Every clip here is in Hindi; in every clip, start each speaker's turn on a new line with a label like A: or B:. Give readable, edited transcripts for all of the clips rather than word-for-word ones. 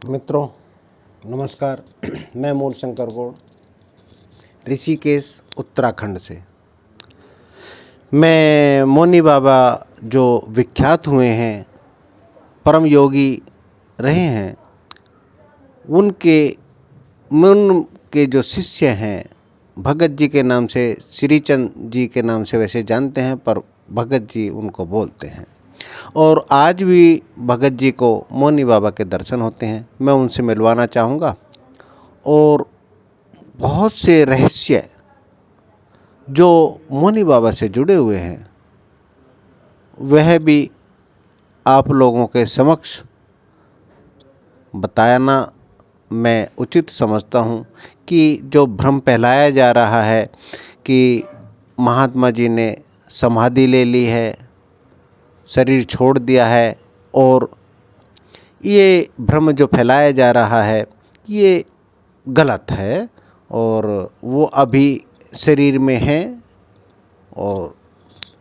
A: मित्रों नमस्कार। मैं मूल शंकर गौड़, ऋषिकेश उत्तराखंड से। मैं मौनी बाबा जो विख्यात हुए हैं, परम योगी रहे हैं, उनके जो शिष्य हैं, भगत जी के नाम से, श्रीचंद जी के नाम से वैसे जानते हैं, पर भगत जी उनको बोलते हैं। और आज भी भगत जी को मौनी बाबा के दर्शन होते हैं। मैं उनसे मिलवाना चाहूँगा और बहुत से रहस्य जो मौनी बाबा से जुड़े हुए हैं वह भी आप लोगों के समक्ष बताना मैं उचित समझता हूँ कि जो भ्रम फैलाया जा रहा है कि महात्मा जी ने समाधि ले ली है, शरीर छोड़ दिया है, और ये भ्रम जो फैलाया जा रहा है ये गलत है। और वो अभी शरीर में हैं और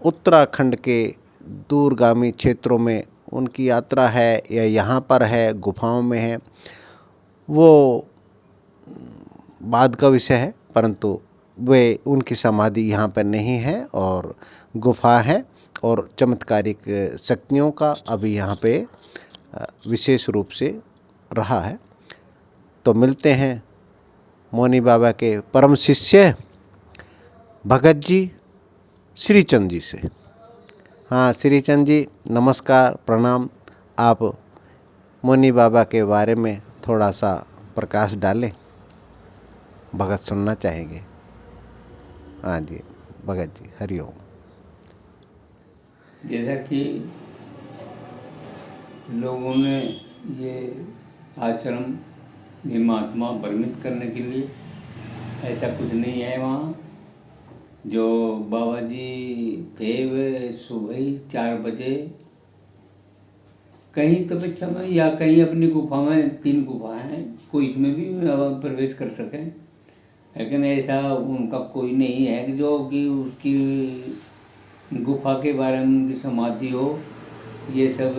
A: उत्तराखंड के दूरगामी क्षेत्रों में उनकी यात्रा है या यहाँ पर है, गुफाओं में है, वो बाद का विषय है। परंतु वे उनकी समाधि यहाँ पर नहीं है और गुफा है, और चमत्कारिक शक्तियों का अभी यहाँ पे विशेष रूप से रहा है। तो मिलते हैं मौनी बाबा के परम शिष्य भगत जी श्रीचंद जी से। हाँ श्रीचंद जी, नमस्कार, प्रणाम। आप मौनी बाबा के बारे में थोड़ा सा प्रकाश डालें, भगत सुनना चाहेंगे। हाँ जी भगत जी, हरिओम।
B: जैसा कि लोगों ने ये आश्रम ये महात्मा भ्रमित करने के लिए, ऐसा कुछ नहीं है। वहाँ जो बाबा जी थे वे सुबह ही 4 बजे कहीं तपस्या में या कहीं अपनी गुफा में, 3 गुफा हैं, कोई इसमें भी प्रवेश कर सकें, लेकिन ऐसा उनका कोई नहीं है कि जो कि उसकी गुफा के बारे में उनकी समाधि हो। ये सब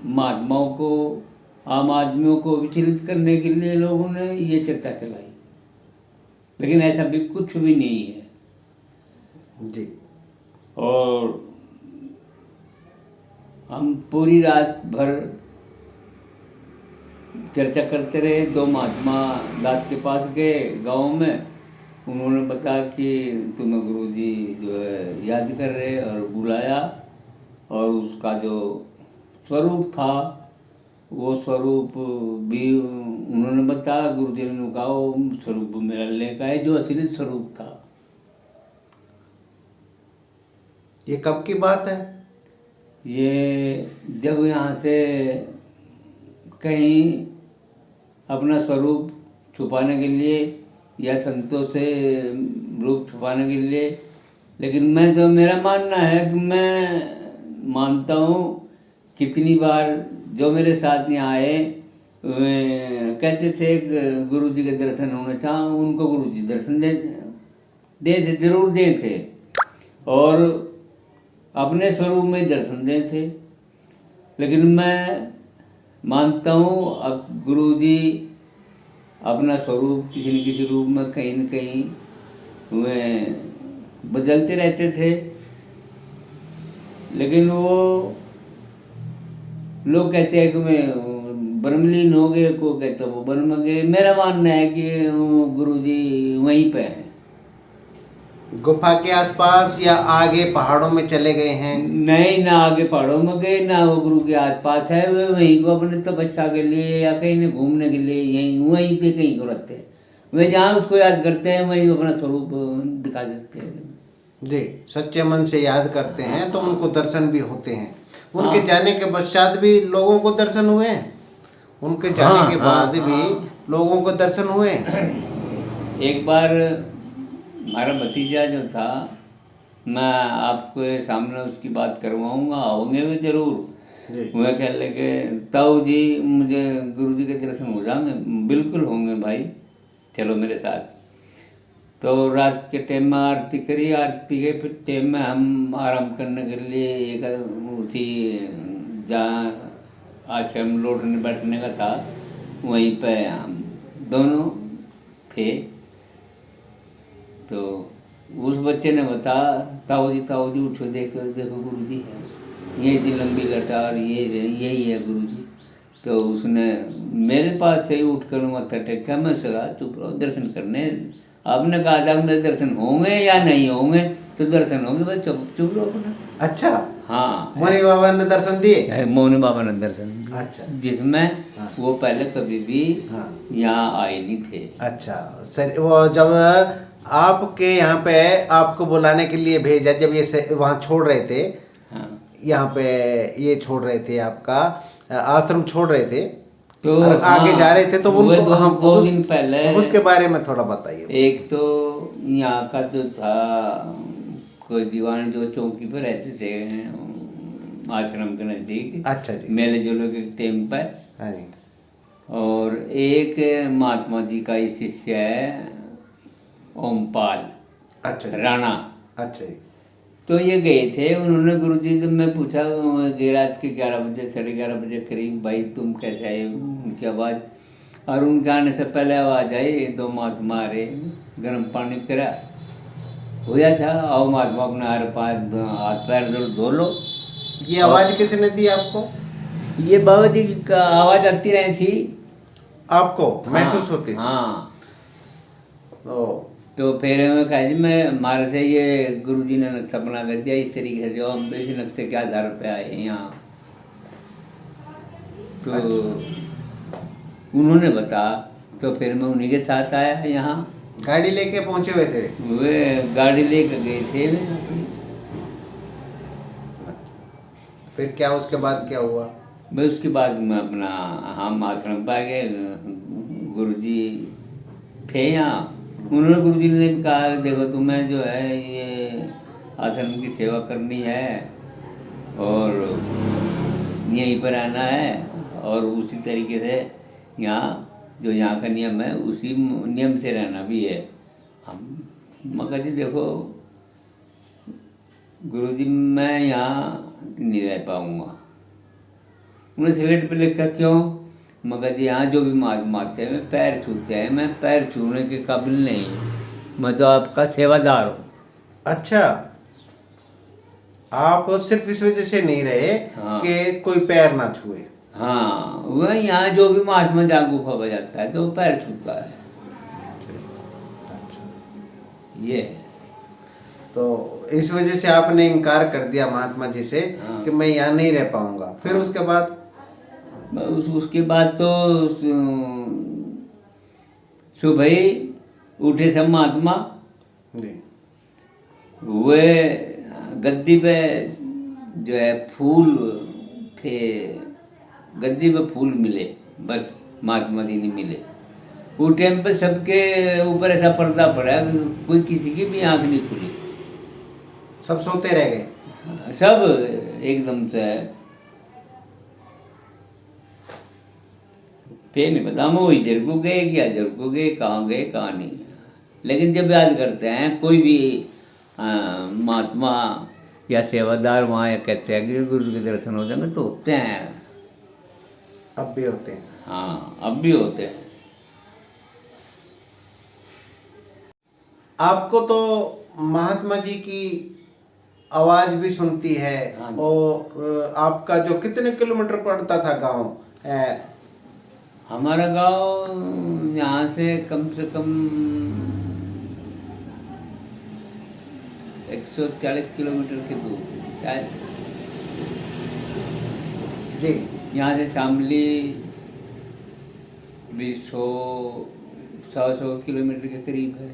B: महात्माओं को, आम आदमियों को विचलित करने के लिए लोगों ने ये चर्चा चलाई, लेकिन ऐसा भी कुछ भी नहीं है
A: जी।
B: और हम पूरी रात भर चर्चा करते रहे। 2 महात्मा दास के पास गए गांव में, उन्होंने बताया कि तुम्हें गुरुजी जो है याद कर रहे और बुलाया, और उसका जो स्वरूप था वो स्वरूप भी उन्होंने बताया। गुरुजी ने कहा वो स्वरूप मेरा लेका है जो असली स्वरूप था।
A: ये कब की बात है?
B: ये जब यहाँ से कहीं अपना स्वरूप छुपाने के लिए या संतों से रूप छुपाने के लिए, लेकिन मैं तो, मेरा मानना है कि मैं मानता हूँ कितनी बार जो मेरे साथ यहाँ आए कहते थे गुरु जी के दर्शन होना चाह, उनको गुरु जी दर्शन दे थे, जरूर दे थे, और अपने स्वरूप में दर्शन दे थे। लेकिन मैं मानता हूँ अब गुरु जी अपना स्वरूप किसी न किसी रूप में कहीं न कहीं वे बदलते रहते थे, लेकिन वो लोग कहते हैं कि मैं ब्रह्मलीन हो गए, को कहते वो ब्रह्म गए। मेरा मानना है कि गुरु जी वहीं पे हैं।
A: गुफा के आसपास या आगे पहाड़ों में चले गए हैं?
B: नहीं, ना आगे पहाड़ों में गए, ना वो गुरु के आसपास है। वे वहीं को अपने तपस्या के लिए या कहीं ने घूमने के लिए यहीं वहीं पे कहीं को रखते हैं। वे जहाँ उसको याद करते हैं वहीं अपना स्वरूप दिखा देते हैं।
A: जी, सच्चे मन से याद करते हैं तो उनको दर्शन भी होते हैं। उनके जाने के पश्चात भी लोगों को दर्शन हुए हैं? उनके जाने के बाद भी लोगों को दर्शन हुए हैं?
B: एक बार हमारा भतीजा जो था, मैं आपके सामने उसकी बात करवाऊंगा, आओगे वे जरूर। वह कह लगे ताऊ जी मुझे गुरु जी के दर्शन हो जाएंगे। बिल्कुल होंगे भाई, चलो मेरे साथ। तो रात के टाइम में आरती करी, आरती के फिर टाइम में हम आराम करने के लिए एक उसी जहाँ आश्रम लौटने बैठने का था, वहीं पे हम दोनों थे। तो उस बच्चे ने बताया, ताऊ जी उठो, देखो देखो गुरुजी है, ये इतनी लंबी लटार, ये यही है गुरुजी। तो उसने मेरे पास से ही उठ कर मत्था टेका। मैं सगा चुप रहो, दर्शन करने, आपने कहा था मेरे दर्शन होंगे या नहीं होंगे, तो दर्शन होंगे, बस चुप चुप रहो अपना।
A: अच्छा,
B: हाँ,
A: मोनी बाबा ने दर्शन दिए।
B: मोहन बाबा ने दर्शन दिए।
A: अच्छा,
B: जिसमें
A: हाँ।
B: वो पहले कभी भी
A: हाँ।
B: यहाँ आए नहीं थे।
A: अच्छा सर, वो जब आपके यहाँ पे आपको बुलाने के लिए भेजा, जब ये वहाँ छोड़ रहे थे,
B: हाँ,
A: यहाँ पे ये छोड़ रहे थे, आपका आश्रम छोड़ रहे थे,
B: तो
A: और आगे
B: हाँ,
A: जा रहे थे, तो
B: वो
A: उनको हम
B: दो दिन पहले
A: उसके बारे में थोड़ा बताइए।
B: एक तो यहाँ का जो था कोई दीवान जो चौकी पर रहते थे आश्रम के नज़दीक,
A: अच्छा जी।
B: मेले जोले के टाइम पर।
A: हाँ जी।
B: और एक महात्मा जी का ही शिष्य है ओमपाल।
A: अच्छा जी।
B: राणा।
A: अच्छा जी।
B: तो ये गए थे, उन्होंने गुरुजी से मैं पूछा रात के 11 बजे 11:30 करीब, भाई तुम कैसे आए, उनकी आवाज़, और उनके आने से पहले आवाज़ आई, दो महात्मा आ रहे, गर्म पानी करा हुआ था, आओ महात्मा अपना हाथ पैर धो लो।
A: ये आवाज़ किसने दी आपको?
B: ये बाबा जी का आवाज़ आती रही थी
A: आपको महसूस होती?
B: हाँ।
A: तो
B: तो फिर मैं कहा जी, मैं हमारे से ये गुरुजी ने नक्शा बना कर दिया इस तरीके से, जो हम इसी नक्शे के आधार पे आए हैं यहाँ। तो उन्होंने बताया, तो फिर मैं उन्हीं के साथ आया यहाँ।
A: गाड़ी लेके पहुंचे हुए थे?
B: वे गाड़ी लेकर गए थे वे अपनी।
A: फिर क्या उसके बाद क्या हुआ?
B: भाई उसके बाद मैं अपना हम आश्रम पा गए, गुरुजी थे यहाँ। उन्होंने गुरुजी ने भी कहा, देखो तुम्हें जो है ये आश्रम की सेवा करनी है और यहीं पर आना है, और उसी तरीके से यहाँ जो यहाँ का नियम है उसी नियम से रहना भी है। हम मगर जी देखो गुरुजी मैं यहाँ नहीं रह पाऊँगा। उन्हें सिगरेट पे लिखा क्यों? मगर जी यहाँ जो भी मारते हैं पैर छूते हैं, मैं पैर छूने के काबिल नहीं, मैं तो आपका सेवादार हूँ।
A: अच्छा, आप सिर्फ इस वजह से नहीं रहे
B: हाँ।
A: कि कोई पैर ना छुए?
B: हाँ, वह यहाँ जो भी महात्मा जहाँ गुफा बजाता है तो पैर छूता है।
A: अच्छा।
B: ये है।
A: तो इस वजह से आपने इनकार कर दिया महात्मा जी से?
B: हाँ।
A: कि मैं यहाँ नहीं रह पाऊंगा। फिर उसके बाद?
B: उसके बाद तो सुबह ही उठे सब महात्मा,
A: जी।
B: वे गद्दी पे जो है फूल थे, गद्दी पे फूल मिले, बस महात्मा जी नहीं मिले। वो टाइम पे सबके ऊपर ऐसा पर्दा पड़ा, कोई किसी की भी आंख नहीं खुली,
A: सब सोते रह गए?
B: सब एकदम से। फिर नहीं पता हम वो इधर को गए कि इधर को गए, कहाँ गए कहाँ नहीं। लेकिन जब याद करते हैं कोई भी महात्मा या सेवादार वहाँ या कहते हैं कि गुरु के दर्शन हो जाएंगे, तो होते हैं।
A: अब भी होते हैं?
B: हाँ, अब भी होते हैं।
A: आपको तो महात्मा जी की आवाज भी सुनती है।
B: हाँ।
A: और आपका जो कितने किलोमीटर पड़ता था गांव?
B: हमारा गांव यहाँ से कम 140 किलोमीटर की दूर शायद।
A: जी।
B: यहाँ से शामली 100 किलोमीटर के करीब है,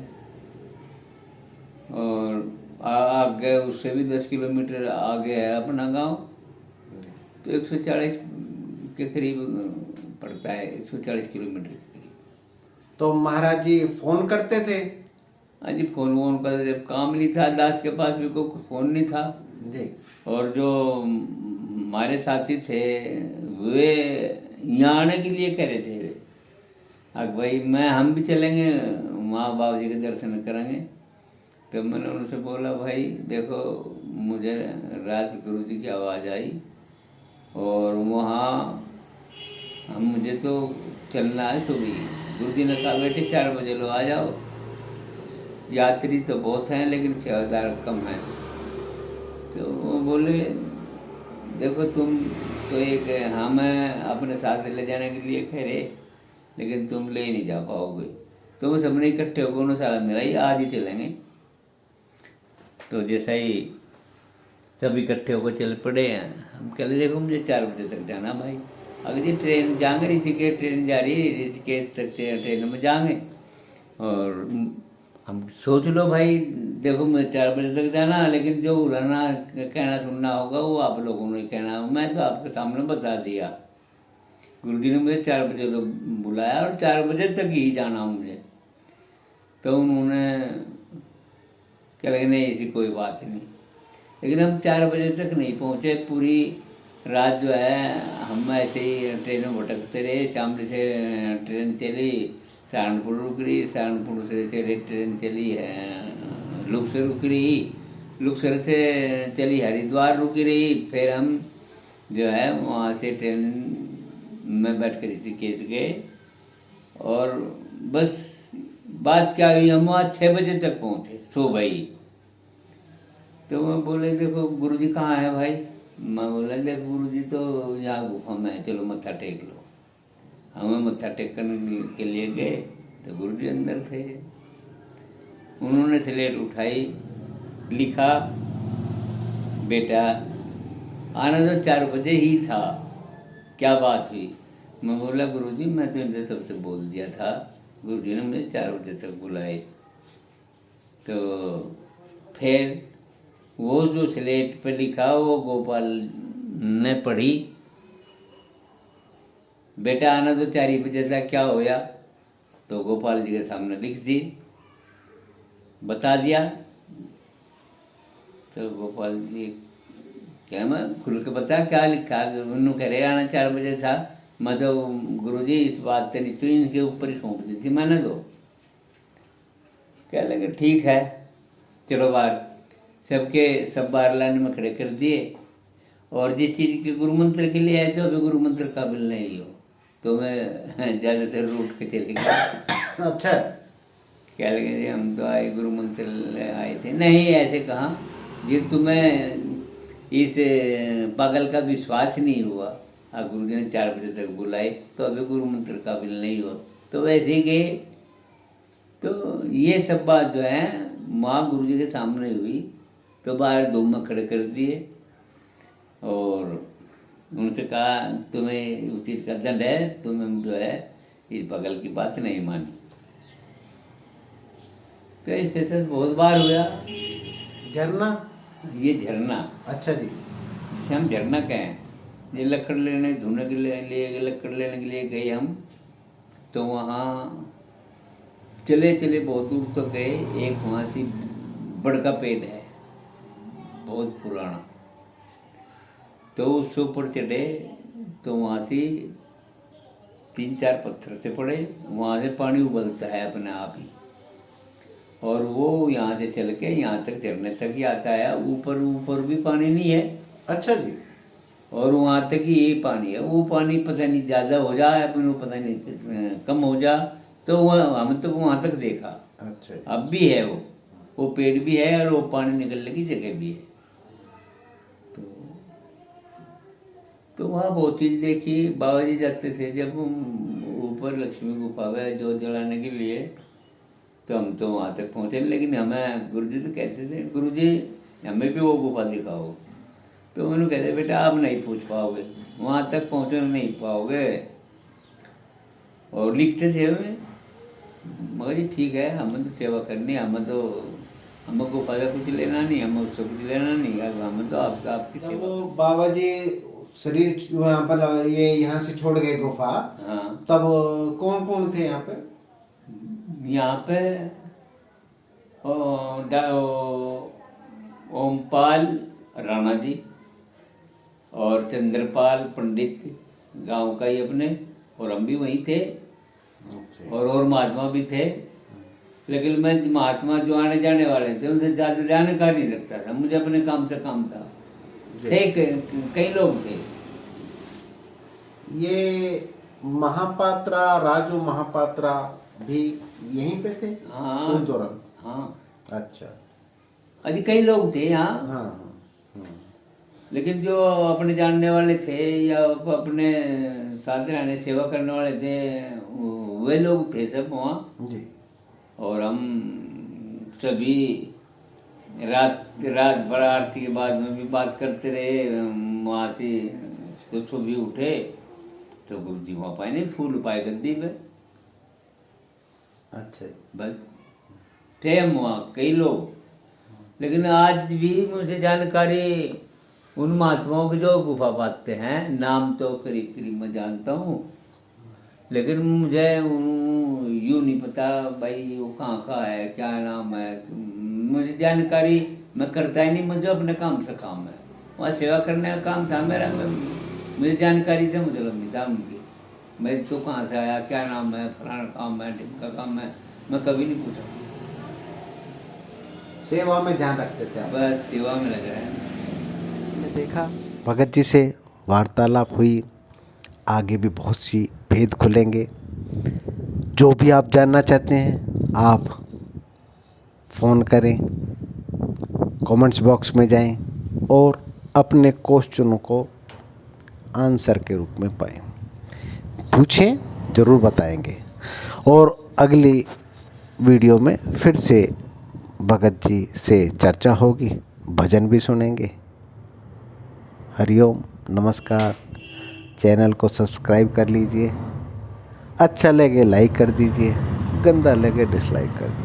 B: और आगे उससे भी 10 किलोमीटर आगे है अपना गांव, तो 140 के करीब पड़ता है, 140 किलोमीटर के करीब।
A: तो महाराज जी फोन करते थे?
B: हाँ जी, फोन वोन का जब काम नहीं था, दास के पास भी कोई फोन नहीं था
A: जी। और
B: जो हमारे साथी थे वे यहाँ आने के लिए कह रहे थे, अब भाई हम भी चलेंगे वहाँ बाबा जी के दर्शन करेंगे। तो मैंने उनसे बोला, भाई देखो मुझे रात गुरु जी की आवाज़ आई और वहाँ मुझे तो चलना है सुबह। गुरु जी ने कहा बेटे 4 बजे लो आ जाओ, यात्री तो बहुत हैं लेकिन सेवादार कम हैं। तो वो बोले देखो तुम तो एक हमें अपने साथ ले जाने के लिए कह रहे, लेकिन तुम ले नहीं जा पाओगे, तुम सबने इकट्ठे होकर उन्होंने साला मेरा ही आज ही चलेंगे। तो जैसा ही सब इकट्ठे होकर चल पड़े हैं, हम कहले देखो मुझे 4 बजे तक जाना भाई, अगर ये ट्रेन जाएंगे ऋषिकेश, ट्रेन जा रही है ऋषिकेश तक, ट्रेन में जाएंगे और हम सोच लो भाई देखो मुझे 4 बजे तक जाना, लेकिन जो उड़ाना कहना सुनना होगा वो आप लोगों ने कहना, मैं तो आपके सामने बता दिया। गुरुजी ने मुझे 4 बजे लोग बुलाया और 4 बजे तक ही जाना मुझे। तो उन्होंने कह लगे नहीं ऐसी कोई बात नहीं, लेकिन हम 4 बजे तक नहीं पहुँचे। पूरी रात जो है हम ऐसे ही ट्रेन में भटकते रहे। शामली से ट्रेन चली, सहारनपुर रुक रही, सहारनपुर से ट्रेन चली है लुक्सर रुक रही, लुक्सर से चली हरिद्वार रुकी रही। फिर हम जो है वहाँ से ट्रेन में बैठ कर ऋषिकेश गए और बस बात क्या हुई, हम वहाँ 6 बजे तक पहुँचे सुबह ही। तो मैं बोले देखो गुरुजी कहाँ है भाई, मैं बोला देखो गुरुजी तो यहाँ गुफा में है, चलो मत्था टेक लो। हमें मत्था टेकने के लिए गए तो गुरुजी अंदर थे। उन्होंने स्लेट उठाई, लिखा बेटा आना तो 4 बजे ही था, क्या बात हुई। मैं बोला गुरुजी मैं तो इनसे सबसे बोल दिया था, गुरुजी ने मुझे 4 बजे तक बुलाए। तो फिर वो जो स्लेट पे लिखा वो गोपाल ने पढ़ी, बेटा आना तो 4 बजे तक, क्या होया। तो गोपाल जी के सामने लिख दी, बता दिया। तो गोपाल जी क्या मैं खुल के बता क्या लिखा, उन्होंने कह रहे आना 4 बजे था, मैं तो गुरुजी इस बात से नहीं तो इनके ऊपर ही सौंप दी थी मैंने। तो कह लगे ठीक है चलो बाहर, सब बाहर लाइन में खड़े कर दिए। और जिस चीज़ के गुरु मंत्र के लिए आए थे अभी गुरु मंत्र काबिल नहीं हो, तो मैं ज़्यादातर रूट के चले गया।
A: अच्छा,
B: क्या लगे जी हम तो आए गुरु मंत्र आए थे, नहीं ऐसे कहा जी तुम्हें इस पागल का विश्वास नहीं हुआ, गुरु जी ने 4 बजे तक बुलाए तो अभी गुरु मंत्र काबिल नहीं हो, तो वैसे ही गए। तो ये सब बात जो है माँ गुरु जी के सामने हुई, तो बाहर धूम में खड़े कर दिए और उनसे कहा तुम्हें उस चीज़ का दंड है, तुम्हें जो है इस बगल की बात नहीं मानी। तो ऐसे से बहुत बार हुआ।
A: झरना,
B: ये झरना,
A: अच्छा जी,
B: जिसे हम झरना कहें, ये लकड़ लेने धोने के लिए लकड़ लेने के लिए गए हम। तो वहाँ चले चले बहुत दूर तक गए, एक वहाँ से बड़ का पेड़ है बहुत पुराना, तो उसके ऊपर चढ़े तो वहाँ से 3-4 पत्थर से पड़े, वहाँ से पानी उबलता है अपने आप ही, और वो यहाँ से चल के यहाँ तक झरने तक ही आता है। ऊपर भी पानी नहीं है।
A: अच्छा जी,
B: और वहाँ तक ही ये पानी है। वो पानी पता नहीं ज़्यादा हो जाए अपन को पता नहीं कम हो जा, तो वह हम तो वहाँ तक देखा।
A: अच्छा,
B: अब भी है वो पेड़ भी है और वो पानी निकलने की जगह भी है। तो वहाँ बहुत चीज़ देखी। बाबा जी जाते थे जब ऊपर लक्ष्मी गुफा में जोत जलाने के लिए, तो हम तो वहाँ तक पहुँचे, लेकिन हमें गुरुजी तो कहते थे गुरुजी हमें भी वो गुफा दिखाओ। तो उन्होंने कहते बेटा आप नहीं पूछ पाओगे, वहाँ तक पहुँचने नहीं पाओगे। और लिखते थे हमें, मगर जी ठीक है हमें तो सेवा करनी, हमें गुफा का कुछ लेना नहीं, हमें उससे कुछ लेना नहीं, हमें तो आपकी
A: जब
B: सेवा।
A: वो बाबा जी शरीर यहाँ पर ये यहाँ से छोड़ गए गुफा,
B: हाँ,
A: तब कौन कौन थे यहाँ पे?
B: यहाँ पे ओमपाल राणा जी और चंद्रपाल पंडित गांव का ही अपने, और हम भी वहीं थे, और महात्मा भी थे। लेकिन मैं महात्मा जो आने जाने वाले थे उनसे ज़्यादा जाने का नहीं रखता था, मुझे अपने काम से काम था। थे कई लोग थे।
A: ये महापात्रा, राजू महापात्रा भी यहीं पे थे
B: हाँ
A: उस दौरान?
B: हाँ,
A: अच्छा।
B: अभी कई लोग थे यहाँ,
A: हाँ हाँ।
B: लेकिन जो अपने जानने वाले थे या अपने साथ रहने सेवा करने वाले थे वे लोग थे सब वहाँ।
A: जी।
B: और हम सभी रात रात भर आरती के बाद में भी बात करते रहे। वहाँ से तो सुबह उठे तो गुरु जी वहाँ पाए नहीं, फूल पाए गद्दी पे।
A: अच्छा।
B: बस थे हम वहाँ कई लोग। लेकिन आज भी मुझे जानकारी उन महात्माओं की जो गुफा पाते हैं, नाम तो करीब करीब मैं जानता हूँ, लेकिन मुझे यूँ नहीं पता भाई वो कहाँ का है, क्या नाम है। मुझे जानकारी मैं करता ही नहीं, मुझे अपने काम से काम है, वहाँ सेवा करने का काम था मेरा। मुझे जानकारी से मतलब नहीं था उनकी, मैं तो कहाँ से आया, क्या नाम है, फलाना काम है, ढिमका काम है, मैं कभी नहीं पूछा।
A: सेवा में ध्यान रखते थे आप?
B: बस सेवा में लग रहे हैं।
A: मैंने देखा भगत जी से वार्तालाप हुई, आगे भी बहुत सी भेद खुलेंगे। जो भी आप जानना चाहते हैं आप फ़ोन करें, कमेंट्स बॉक्स में जाएं और अपने क्वेश्चनों को आंसर के रूप में पाएं। पूछें, ज़रूर बताएंगे। और अगली वीडियो में फिर से भगत जी से चर्चा होगी, भजन भी सुनेंगे। हरिओम, नमस्कार। चैनल को सब्सक्राइब कर लीजिए, अच्छा लगे लाइक कर दीजिए, गंदा लगे डिसलाइक कर दीजिए।